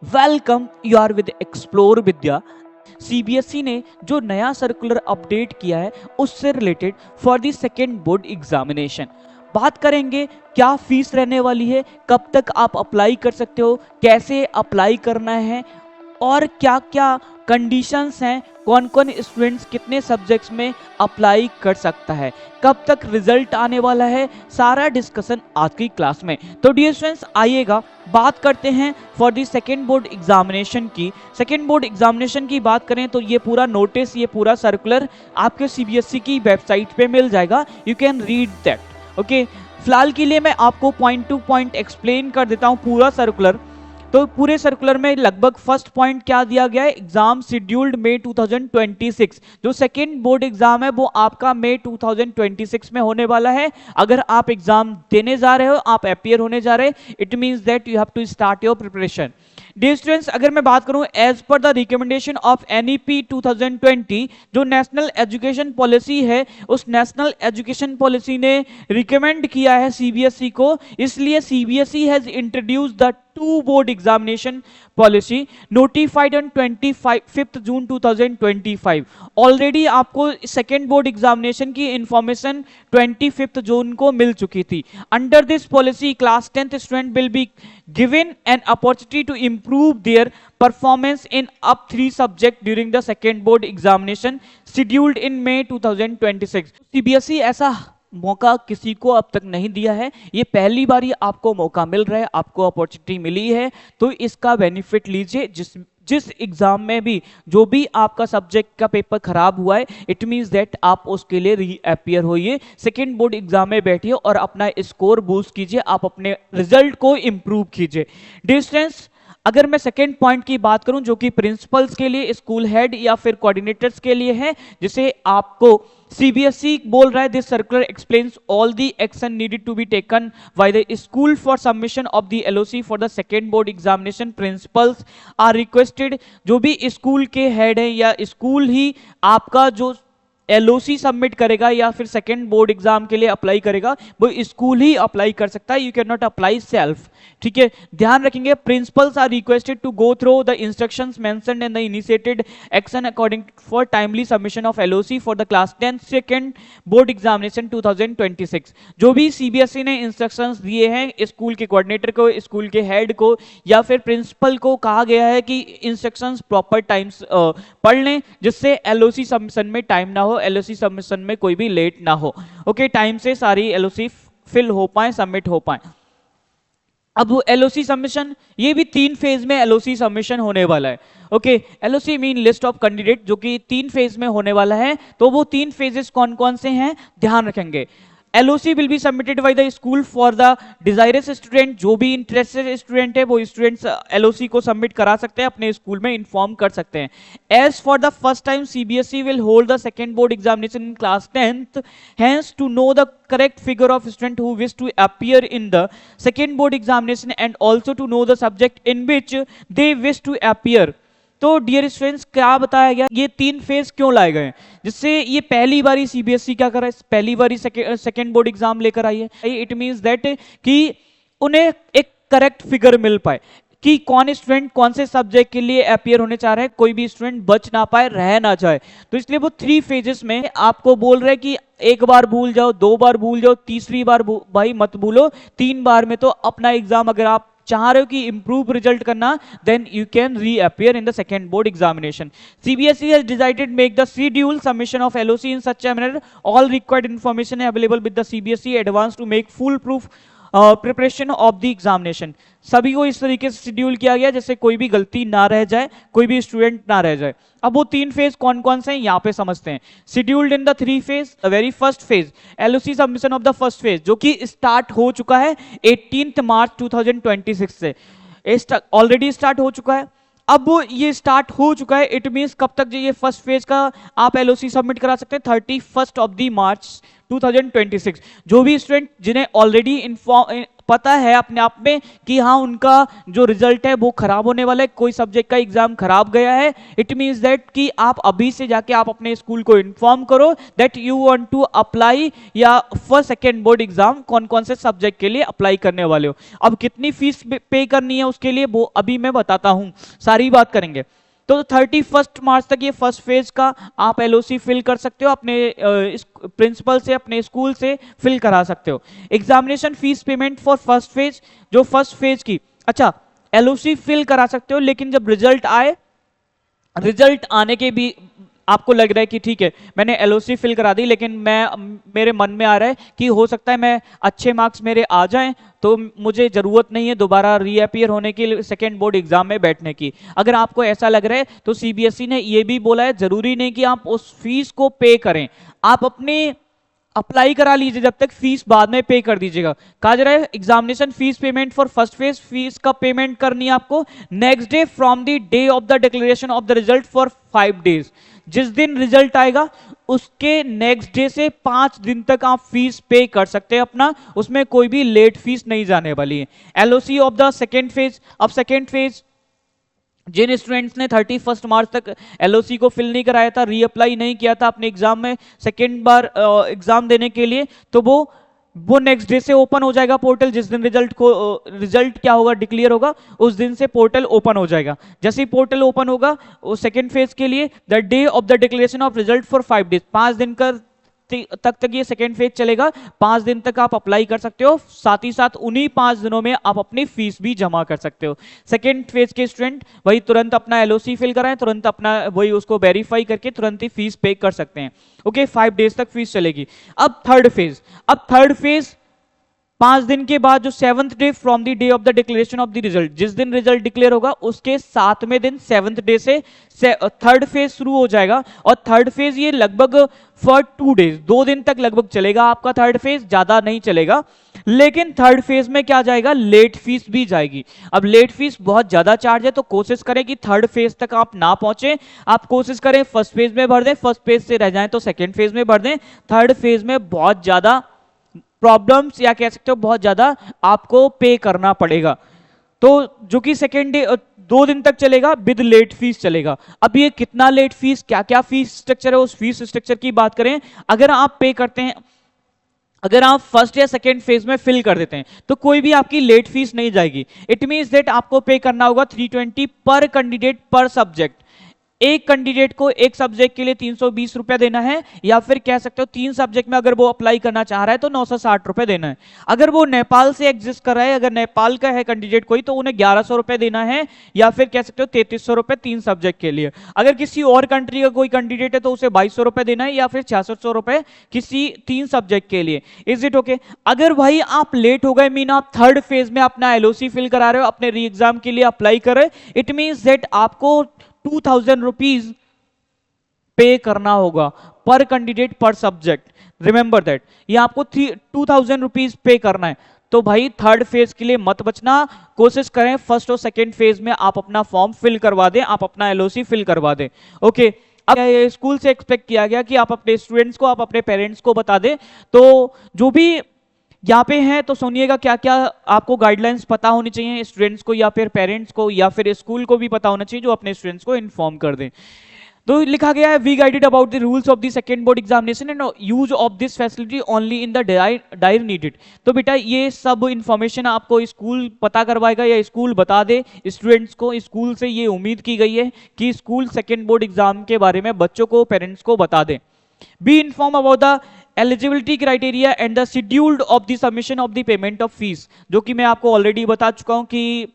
Welcome, you are with explore Vidya. CBSE ने जो नया सर्कुलर अपडेट किया है उससे related for the second board examination बात करेंगे। क्या फीस रहने वाली है, कब तक आप अप्लाई कर सकते हो, कैसे अप्लाई करना है और क्या क्या कंडीशंस हैं, कौन कौन स्टूडेंट्स कितने सब्जेक्ट्स में अप्लाई कर सकता है, कब तक रिजल्ट आने वाला है, सारा डिस्कशन आज की क्लास में। तो डियर स्टूडेंट्स आइएगा बात करते हैं for the second board examination की। सेकेंड बोर्ड एग्जामिनेशन की बात करें तो ये पूरा नोटिस, ये पूरा सर्कुलर आपके सीबीएसई की वेबसाइट पे मिल जाएगा। You can read that. Okay, फिलहाल के लिए मैं आपको पॉइंट टू पॉइंट एक्सप्लेन कर देता हूँ पूरा सर्कुलर। तो पूरे सर्कुलर में लगभग फर्स्ट पॉइंट क्या दिया गया है, एग्जाम शेड्यूल्ड मई 2026। जो सेकेंड बोर्ड एग्जाम है वो आपका मई 2026 में होने वाला है। अगर आप एग्जाम देने जा रहे हो, आप अपीयर होने जा रहे हैं, it means that you have to start your preparation. Dear students, अगर मैं बात करूं as per the recommendation of NEP 2020, जो नेशनल एजुकेशन पॉलिसी है, उस नेशनल एजुकेशन पॉलिसी ने रिकमेंड किया है सीबीएसई को, इसलिए CBSE has introduce the two board examination policy notified on 25 June 2025। Already आपको सेकेंड बोर्ड एग्जामिनेशन की इंफॉर्मेशन 25 जून को मिल चुकी थी। Under this policy class 10th student will be given an opportunity to improve their performance in up 3 subjects during the second board examination scheduled in May 2026। CBSE ऐसा मौका किसी को अब तक नहीं दिया है, ये पहली बार ही आपको मौका मिल रहा है, आपको अपॉर्चुनिटी मिली है, तो इसका बेनिफिट लीजिए। जिस एग्जाम में भी जो भी आपका सब्जेक्ट का पेपर खराब हुआ है, इट मींस दैट आप उसके लिए री अपीयर होइए, सेकेंड बोर्ड एग्जाम में बैठिए और अपना स्कोर बूस्ट कीजिए, आप अपने रिजल्ट को इंप्रूव कीजिए। डिस्टेंस, अगर मैं सेकेंड पॉइंट की बात करूं जो कि प्रिंसिपल्स के लिए, स्कूल हेड या फिर कोऑर्डिनेटर्स के लिए है, जिसे आपको सीबीएसई बोल रहा है this circular explains all the action needed to be taken by the school for submission of the LOC for the second board examination. Principals are requested, जो भी स्कूल के हेड है या स्कूल ही आपका जो एलओसी सबमिट करेगा या फिर सेकेंड बोर्ड एग्जाम के लिए अप्लाई करेगा, वो स्कूल ही अप्लाई कर सकता है। You can not apply self. ठीक है, ध्यान रखेंगे। Principals are requested to go through the instructions mentioned in the initiated action according for timely submission of LOC for the class 10 second board examination 2026। जो भी CBSE ने instructions दिए हैं school के कोऑर्डिनेटर को, स्कूल के हेड को या फिर प्रिंसिपल को, कहा गया है कि इंस्ट्रक्शंस प्रॉपर टाइम्स पढ़ लें, जिससे एलओसी सबमिशन में टाइम ना हो, एलओसी सबमिशन में कोई भी लेट ना हो। ओके, टाइम से सारी एलओसी फिल हो पाए, सबमिट हो पाए। अब एलओसी सबमिशन, ये भी 3 फेज में एलओसी सबमिशन होने वाला है। Okay, LOC mean list of candidate, जो कि 3 फेज में होने वाला है। तो वो 3 फेजेस कौन कौन से हैं, ध्यान रखेंगे। LOC will be submitted by the school for the desirous student। जो भी इंटरेस्टेड स्टूडेंट है वो स्टूडेंट्स LOC को सबमिट करा सकते हैं, अपने स्कूल में इन्फॉर्म कर सकते हैं। As for the first time CBSE will hold the second board examination in class 10th, hence to know the correct figure of student who wish to appear in the second board examination and also to know the subject in which they wish to appear। तो dear students, क्या बताया गया, ये 3 phase क्यों लाए गए, जिससे ये पहली बारी सीबीएसई क्या कर रहा है, पहली बारी सेकेंड बोर्ड एग्जाम लेकर आई है। इट मींस दैट कि उन्हें एक करेक्ट फिगर मिल पाए कि कौन स्टूडेंट कौन से सब्जेक्ट के लिए अपीयर होने चाह रहे हैं, कोई भी स्टूडेंट बच ना पाए, रह ना जाए। तो इसलिए वो 3 फेजेस में आपको बोल रहे हैं कि एक बार भूल जाओ, 2 बार भूल जाओ, तीसरी बार भाई मत भूलो, 3 बार में तो अपना एग्जाम अगर आप चाह रहे हो कि इंप्रूव रिजल्ट करना, then you can reappear in the second board examination. CBSE has decided make the schedule submission of LOC in such a manner all required information available with the CBSE advance to make full proof preparation of the examination. सभी को इस तरीके से schedule किया गया जैसे कोई भी गलती ना रह जाए, कोई भी स्टूडेंट ना रह जाए। अब वो 3 फेज कौन कौन से हैं यहाँ पे समझते हैं। Scheduled in the 3 phase, the very first phase LOC submission of the first phase, जो कि स्टार्ट हो चुका है 18 मार्च 2026 से, ऑलरेडी स्टार्ट हो चुका है। अब ये स्टार्ट हो चुका है, इट मींस कब तक ये फर्स्ट फेज का आप एलओसी सबमिट करा सकते हैं, 31 मार्च 2026। जो भी स्टूडेंट जिन्हें ऑलरेडी पता है अपने आप में कि हाँ उनका जो रिजल्ट है वो खराब होने वाला है, कोई सब्जेक्ट का एग्जाम खराब गया है, इट मीन्स दैट कि आप अभी से जाके आप अपने स्कूल को इन्फॉर्म करो that you want to apply या फर्स्ट सेकेंड बोर्ड एग्जाम कौन कौन से सब्जेक्ट के लिए अप्लाई करने वाले हो। अब कितनी फीस पे करनी है उसके लिए वो अभी मैं बताता हूं, सारी बात करेंगे। तो 31 मार्च तक ये फर्स्ट फेज का आप एलओसी फिल कर सकते हो, अपने प्रिंसिपल से अपने स्कूल से फिल करा सकते हो। Examination fees payment for first phase, जो फर्स्ट फेज की, अच्छा एलओसी फिल करा सकते हो, लेकिन जब रिजल्ट आए, रिजल्ट आने के भी आपको लग रहा है कि ठीक है मैंने एलओसी फिल करा दी, लेकिन मेरे मन में आ रहा है कि हो सकता है मैं अच्छे मार्क्स मेरे आ जाएं तो मुझे जरूरत नहीं है दोबारा रीअपियर होने की सेकेंड बोर्ड एग्जाम में बैठने की। अगर आपको ऐसा लग रहा है तो सीबीएसई ने ये भी बोला है जरूरी नहीं कि आप उस फीस को पे करें, आप अपने अप्लाई करा लीजिए, जब तक फीस बाद में पे कर दीजिएगा। कहा जा रहा है examination fees payment for first phase, fees का पेमेंट करनी है आपको next day from the day of the declaration of the result for 5 days. जिस दिन रिजल्ट आएगा उसके नेक्स्ट डे से 5 दिन तक आप फीस पे कर सकते हैं अपना, उसमें कोई भी लेट फीस नहीं जाने वाली है। LOC of the second phase, अब सेकेंड फेज जिन स्टूडेंट्स ने 31 मार्च तक एलओसी को फिल नहीं कराया था, रीअप्लाई नहीं किया था अपने एग्जाम में सेकेंड बार एग्जाम देने के लिए, तो वो नेक्स्ट डे से ओपन हो जाएगा पोर्टल। जिस दिन रिजल्ट क्या होगा डिक्लेयर होगा उस दिन से पोर्टल ओपन हो जाएगा। जैसे ही पोर्टल ओपन होगा सेकेंड फेज के लिए the day of the declaration of result for 5 days, 5 दिन का तक ये सेकेंड फेज चलेगा, 5 दिन तक आप अप्लाई कर सकते हो, साथ ही साथ उन्हीं 5 दिनों में आप अपनी फीस भी जमा कर सकते हो। सेकेंड फेज के स्टूडेंट वही तुरंत अपना एलओसी फिल कराएं, तुरंत अपना वही उसको वेरीफाई करके तुरंत ही फीस पे कर सकते हैं। ओके 5 डेज तक फीस चलेगी। अब थर्ड फेज 5 दिन के बाद जो 7th day from the day of the declaration of the result, जिस दिन रिजल्ट डिक्लेयर होगा उसके 7वें दिन 7th डे से थर्ड फेज शुरू हो जाएगा। और थर्ड फेज ये लगभग फॉर 2 डेज, 2 दिन तक लगभग चलेगा आपका थर्ड फेज, ज्यादा नहीं चलेगा। लेकिन थर्ड फेज में क्या जाएगा, लेट फीस भी जाएगी। अब लेट फीस बहुत ज्यादा चार्ज है, तो कोशिश करें कि थर्ड फेज तक आप ना पहुंचे, आप कोशिश करें फर्स्ट फेज में भर दें, फर्स्ट फेज से रह जाएं तो सेकेंड फेज में भर दें। थर्ड फेज में बहुत ज्यादा प्रॉब्लम्स या कह सकते हो बहुत ज्यादा आपको पे करना पड़ेगा, तो जो कि सेकेंड डे 2 दिन तक चलेगा विद लेट फीस चलेगा। अब ये कितना लेट फीस, क्या क्या फीस स्ट्रक्चर है, उस फीस स्ट्रक्चर की बात करें। अगर आप पे करते हैं, अगर आप फर्स्ट या सेकेंड फेज में फिल कर देते हैं तो कोई भी आपकी लेट फीस नहीं जाएगी। इट मींस दैट आपको पे करना होगा 320 पर कैंडिडेट पर सब्जेक्ट। एक कैंडिडेट को एक सब्जेक्ट के लिए 320 रुपए देना है, या फिर कह सकते हो 3 सब्जेक्ट में अगर वो अप्लाई करना चाह रहा है तो 960 रुपए देना है। अगर वो नेपाल से एग्जिस्ट कर रहा है, अगर नेपाल का है कैंडिडेट कोई, तो उन्हें 1100 रुपए देना है, या फिर कह सकते हो 3300 रुपए 3 सब्जेक्ट के लिए। अगर किसी और कंट्री का कोई कैंडिडेट है तो उसे 2200 रुपए देना है, या फिर 6600 रुपए किसी 3 सब्जेक्ट के लिए। Is it okay? अगर भाई आप लेट हो गए, मीन आप थर्ड फेज में अपना एलओसी फिल करा रहे हो, अपने री एग्जाम के लिए अप्लाई कर रहे हो, इट मींस दैट आपको 2000 रुपीज पे करना होगा पर कैंडिडेट पर सब्जेक्ट। रिमेंबर दैट, ये आपको 2000 रुपीज पे करना है। तो भाई थर्ड फेज के लिए मत बचना, कोशिश करें फर्स्ट और सेकेंड फेज में आप अपना फॉर्म फिल करवा दें, आप अपना एलओसी फिल करवा दें। ओके, अब स्कूल से एक्सपेक्ट किया गया कि आप अपने स्टूडेंट्स को, आप अपने पेरेंट्स को बता दें। तो जो भी यहाँ पे हैं तो सुनिएगा क्या क्या आपको गाइडलाइंस पता होनी चाहिए स्टूडेंट्स को, या फिर पेरेंट्स को, या फिर स्कूल को भी पता होना चाहिए जो अपने स्टूडेंट्स को इन्फॉर्म कर दें। तो लिखा गया है we guided about the rules of the second board examination and use of this facility only in the dire needed. तो बेटा ये सब इंफॉर्मेशन आपको स्कूल पता करवाएगा या स्कूल बता दे स्टूडेंट्स को। स्कूल से ये उम्मीद की गई है कि स्कूल सेकेंड बोर्ड एग्जाम के बारे में बच्चों को, पेरेंट्स को बता दें। B inform about the eligibility criteria and the scheduled of the submission of the payment of fees, जो कि मैं आपको ऑलरेडी बता चुका हूं कि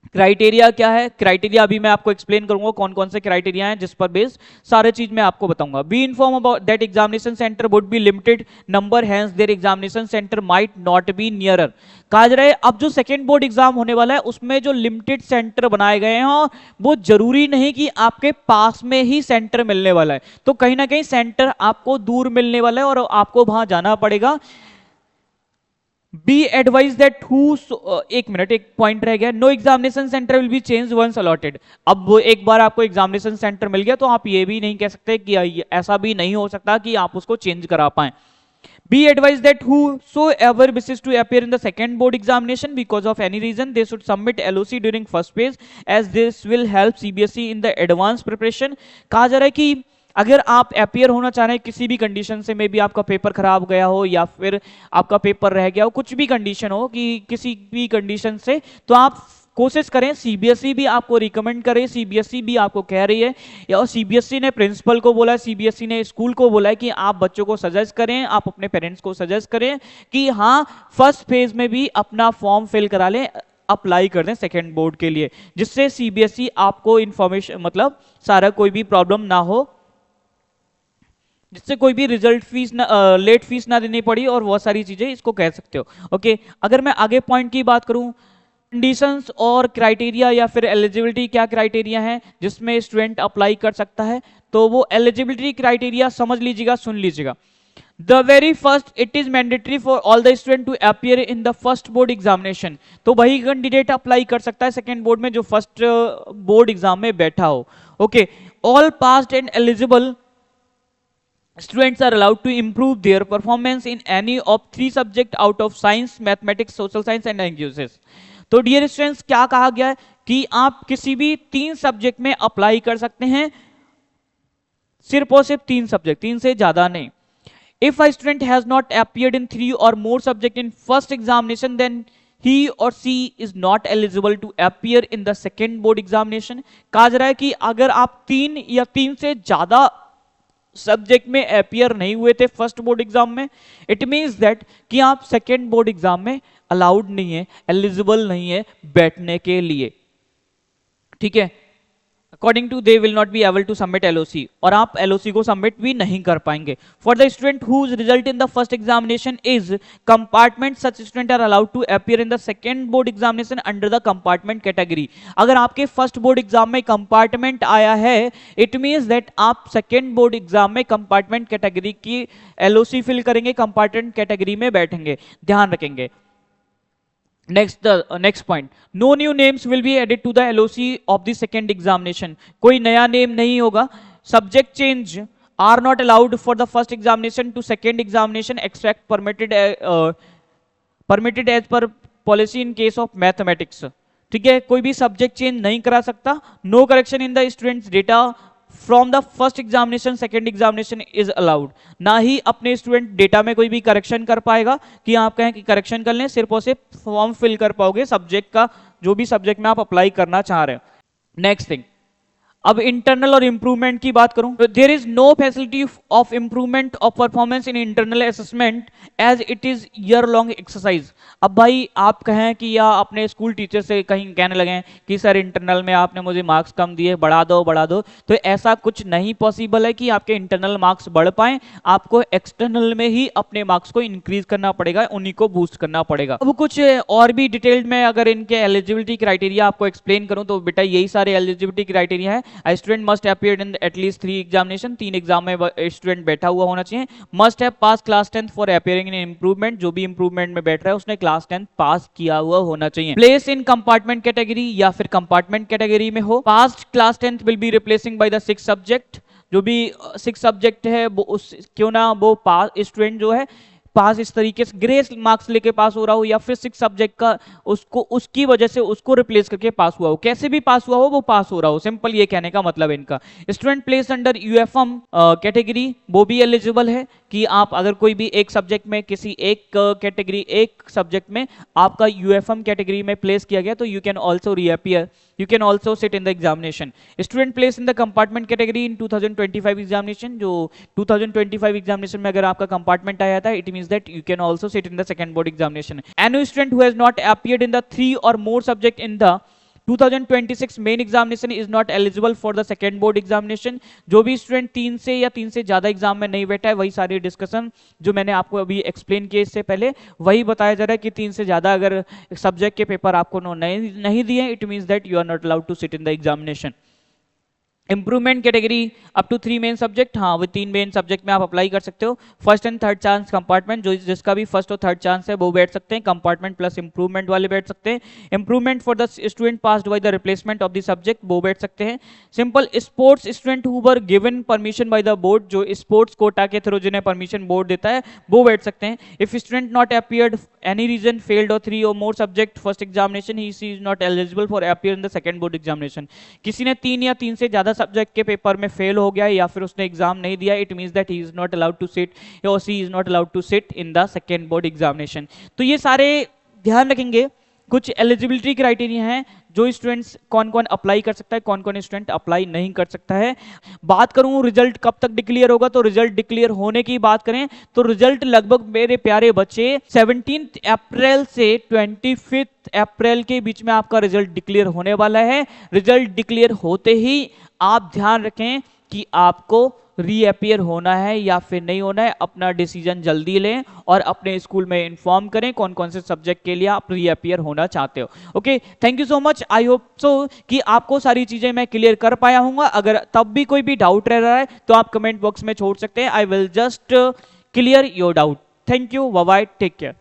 क्राइटेरिया क्या है। क्राइटेरिया अभी मैं आपको एक्सप्लेन करूंगा कौन कौन से क्राइटेरिया हैं, जिस पर बेस सारे चीज मैं आपको बताऊंगा। Be inform about that examination centre would be limited number, hence their examination centre might not be nearer. कहा जा रहा है अब जो सेकेंड बोर्ड एग्जाम होने वाला है उसमें जो लिमिटेड सेंटर बनाए गए हैं वो जरूरी नहीं कि आपके पास में ही सेंटर मिलने वाला है, तो कहीं ना कहीं सेंटर आपको दूर मिलने वाला है और आपको वहां जाना पड़ेगा। बी एडवाइज दैट एक मिनट, एक पॉइंट रह गया, no examination centre will be change once allotted. अब वो एक बार आपको एग्जामिनेशन सेंटर मिल गया तो आप ये भी नहीं कह सकते कि ऐसा भी नहीं हो सकता कि आप उसको चेंज करा पाए। Be advised that whosoever wishes to appear in the second board examination because of any reason, they should submit LOC during first phase, as this will help CBSE in the advanced preparation. कहा जा रहा है कि अगर आप appear होना चाह रहे हैं किसी भी कंडीशन से, मे बी आपका पेपर खराब गया हो या फिर आपका पेपर रह गया हो, कुछ भी कंडीशन हो कि किसी भी कंडीशन से, तो आप कोशिश करें। सीबीएसई भी आपको रिकमेंड करे, सीबीएसई भी आपको कह रही है, या सीबीएसई ने प्रिंसिपल को बोला है, सीबीएसई ने स्कूल को बोला है कि आप बच्चों को सजेस्ट करें, आप अपने पेरेंट्स को सजेस्ट करें कि हाँ फर्स्ट फेज में भी अपना फॉर्म फिल करा लें, अप्लाई कर दें सेकेंड बोर्ड के लिए, जिससे सीबीएसई आपको इंफॉर्मेशन मतलब सारा कोई भी प्रॉब्लम ना हो, जिससे कोई भी रिजल्ट फीस ना लेट फीस ना देनी पड़ी, और बहुत सारी चीजें इसको कह सकते हो। ओके, अगर मैं आगे पॉइंट की बात करूं, कंडीशंस और क्राइटेरिया या फिर एलिजिबिलिटी, क्या क्राइटेरिया है जिसमें स्टूडेंट अप्लाई कर सकता है, तो वो एलिजिबिलिटी क्राइटेरिया समझ लीजिएगा, सुन लीजिएगा। The very first, it is mandatory for all the student to appear in the first board examination. तो वही कैंडिडेट अप्लाई कर सकता है सेकेंड बोर्ड में जो फर्स्ट बोर्ड एग्जाम में बैठा हो। Okay, all passed and eligible students are allowed to improve their performance in any of 3 subjects out of science, mathematics, social science and English। तो dear students क्या कहा गया है कि आप किसी भी 3 सब्जेक्ट में अप्लाई कर सकते हैं, सिर्फ और सिर्फ 3 सब्जेक्ट, 3 से ज्यादा नहीं। If a student has not appeared in 3 or more subject in first examination, then he or she is not eligible to appear in the second board examination। कहा जा रहा है कि अगर आप 3 या 3 से ज्यादा सब्जेक्ट में अपियर नहीं हुए थे फर्स्ट बोर्ड एग्जाम में, इट मींस दैट कि आप सेकेंड बोर्ड एग्जाम में अलाउड नहीं है, एलिजिबल नहीं है बैठने के लिए। ठीक है, according to they will not be able to submit LOC, और आप एलओसी को सबमिट भी नहीं कर पाएंगे। For the student whose result in the first examination is compartment, such student are allowed to appear in the second board examination under the compartment category. अगर आपके first board exam में compartment आया है, it means that आप second board exam में compartment category की LOC fill करेंगे, compartment category में बैठेंगे, ध्यान रखेंगे। Next point, no new names will be added to the LOC of the second examination. कोई नया नेम नहीं होगा। Subject change are not allowed for the first examination to second examination except permitted as per policy in case of mathematics. ठीक है, कोई भी subject change नहीं करा सकता। No correction in the students data from the first examination second examination is allowed. ना ही अपने student data में कोई भी करेक्शन कर पाएगा कि आप कहें कि करेक्शन कर लें, सिर्फ और सिर्फ फॉर्म फिल कर पाओगे सब्जेक्ट का, जो भी सब्जेक्ट में आप अप्लाई करना चाह रहे हो। नेक्स्ट थिंग, अब इंटरनल और इंप्रूवमेंट की बात करूं, there is no facility of improvement of performance in internal assessment as it is year long exercise. अब भाई आप कहें कि या अपने स्कूल टीचर से कहीं कहने लगे कि सर इंटरनल में आपने मुझे मार्क्स कम दिए, बढ़ा दो, तो ऐसा कुछ नहीं पॉसिबल है कि आपके इंटरनल मार्क्स बढ़ पाए। आपको एक्सटर्नल में ही अपने मार्क्स को इंक्रीज करना पड़ेगा, उन्हीं को बूस्ट करना पड़ेगा। अब कुछ और भी डिटेल्ड में अगर इनके एलिजिबिलिटी क्राइटेरिया आपको एक्सप्लेन करूं तो बेटा यही सारे एलिजिबिलिटी क्राइटेरिया है। A student must appear in at least 3 examination, 3 exam में स्टूडेंट बैठा हुआ होना चाहिए। Must have pass class 10 for appearing in improvement, जो भी इंप्रूवमेंट में बैठ रहा है उसने क्लास 10 पास किया हुआ होना चाहिए। प्लेस इन कंपार्टमेंट कैटेगरी या फिर कंपार्टमेंट कैटेगरी में हो। Past class 10 will be replacing by the 6 subject, जो भी 6 सब्जेक्ट है वो उस क्यों ना वो पास स्टूडेंट जो है पास इस तरीके से ग्रेस मार्क्स लेके पास हो रहा हो, या फिर 6 सब्जेक्ट का उसको उसकी वजह से उसको रिप्लेस करके पास हुआ हो, कैसे भी पास हुआ हो वो पास हो रहा हो, सिंपल ये कहने का मतलब है इनका। Student place under UFM category, वो भी एलिजिबल है कि आप अगर कोई भी एक सब्जेक्ट में किसी एक कैटेगरी एक सब्जेक्ट में आपका यूएफएम कैटेगरी में प्लेस किया गया तो you can also reappear, you can also sit in the examination. Student placed in the compartment category in 2025 examination, जो 2025 examination में अगर आपका compartment आया था, it means that you can also sit in the second board examination. Any student who has not appeared in the 3 or more subject in the 2026 main examination is not eligible for the second board examination. जो भी student 3 से या 3 से ज्यादा exam में नहीं बैठा है, वही सारी डिस्कशन जो मैंने आपको अभी एक्सप्लेन किए इससे पहले वही बताया जा रहा है कि 3 से ज्यादा अगर सब्जेक्ट के पेपर आपको नहीं दिए, it means that you are not allowed to sit in the examination. Improvement category up to 3 main subject, हाँ वो 3 मेन सब्जेक्ट में आप अप्लाई कर सकते हो। First and third chance compartment, जो जिसका भी फर्स्ट और थर्ड चांस है वो बैठ सकते हैं, कंपार्टमेंट प्लस इंप्रूवमेंट वाले बैठ सकते हैं। Improvement for the student passed by the replacement of the subject, वो बैठ सकते हैं। Simple sports student who were given permission by the board, जो स्पोर्ट्स कोटा के थ्रू जिन्हें परमिशन बोर्ड देता है वो बैठ सकते हैं। If student not appeared any reason failed or 3 or more subject first examination, he is not eligible for appear in the second board examination। किसी ने 3 या 3 से ज्यादा सब्जेक्ट के पेपर में फेल हो गया या फिर उसने एग्जाम नहीं दिया, it means that he is not allowed to sit और she is not allowed to sit in the second board examination. तो ये सारे ध्यान रखेंगे। कुछ एलिजिबिलिटी क्राइटेरिया हैं जो स्टूडेंट्स कौन कौन अप्लाई कर सकता है, कौन कौन स्टूडेंट अप्लाई नहीं कर सकता है। बात करूं रिजल्ट कब तक डिक्लेयर होगा, तो रिजल्ट डिक्लेयर होने की बात करें तो रिजल्ट लगभग मेरे प्यारे बच्चे 17 अप्रैल से 25 अप्रैल के बीच में आपका रिजल्ट डिक्लेयर होने वाला है। रिजल्ट डिक्लेयर होते ही आप ध्यान रखें कि आपको रीअपियर होना है या फिर नहीं होना है। अपना डिसीजन जल्दी लें और अपने स्कूल में इन्फॉर्म करें कौन कौन से सब्जेक्ट के लिए आप रीअपियर होना चाहते हो। Okay, thank you so much. I hope so कि आपको सारी चीजें मैं क्लियर कर पाया हूँ। अगर तब भी कोई भी डाउट रह रहा है तो आप कमेंट बॉक्स में छोड़ सकते हैं। I will just clear your doubt. Thank you, bye bye, take care.